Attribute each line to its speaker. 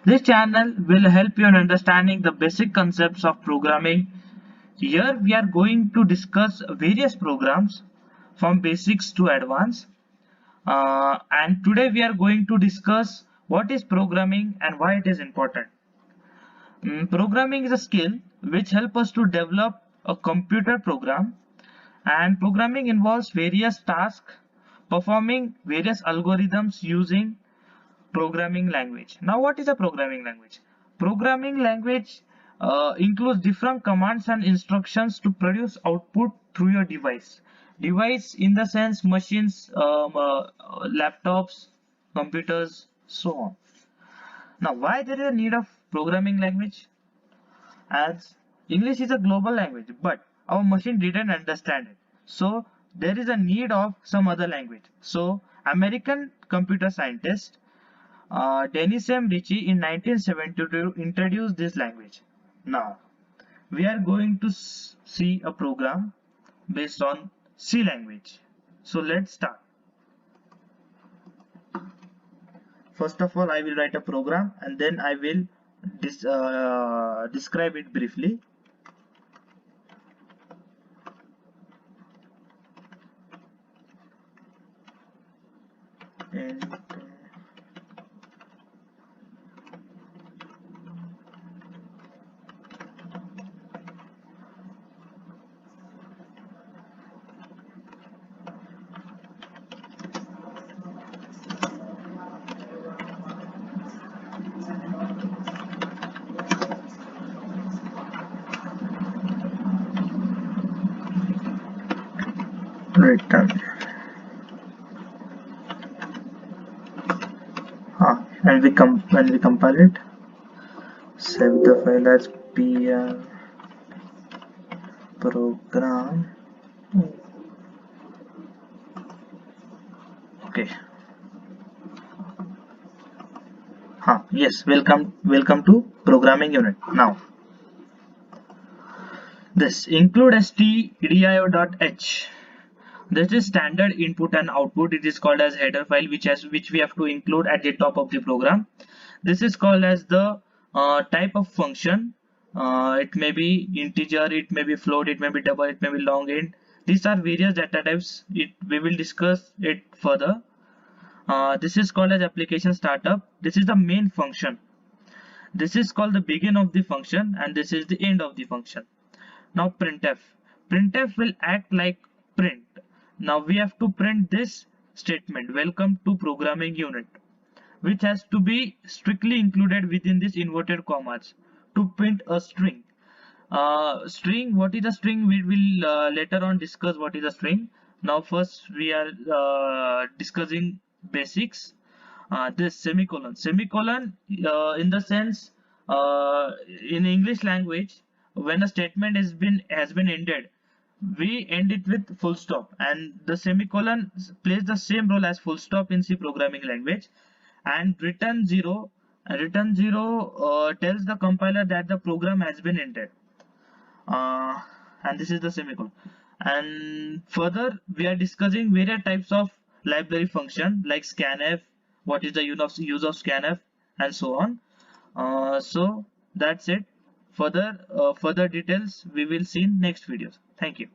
Speaker 1: This channel will help you in understanding the basic concepts of programming. Here we are going to discuss various programs from basics to advanced. And today we are going to discuss what is programming and why it is important. Programming is a skill which helps us to develop a computer program, and programming involves various tasks performing various algorithms using programming language. Now, what is a programming language? Programming language includes different commands and instructions to produce output through your device. Device in the sense machines, laptops, computers, so on. Now, why there is a need of programming language? As English is a global language, but our machine didn't understand it. So there is a need of some other language. So American computer scientist Dennis M. Ritchie in 1972 introduced this language. Now we are going to see a program based on C language. So let's start. First of all, I will write a program and then I will describe it briefly. And return. And when we compile it, save the file as pl program. Okay. Yes, welcome to programming unit. Now this include stdio.h. This is standard input and output. It is called as header file, which we have to include at the top of the program. This is called as the type of function. It may be integer, it may be float, it may be double, it may be long int. These are various data types. We will discuss it further. This is called as application startup. This is the main function. This is called the begin of the function, and this is the end of the function. Now printf. Printf will act like print. Now we have to print this statement, welcome to programming unit, which has to be strictly included within this inverted commas to print a string. String, what is a string? We will later on discuss what is a string. Now first we are discussing basics. This semicolon. Semicolon in the sense in English language, when a statement has been ended, we end it with full stop, and the semicolon plays the same role as full stop in C programming language. And return zero tells the compiler that the program has been ended, and this is the semicolon. And further we are discussing various types of library function like scanf, what is the use of scanf, and so on. So that's it. Further details we will see in next videos. Thank you.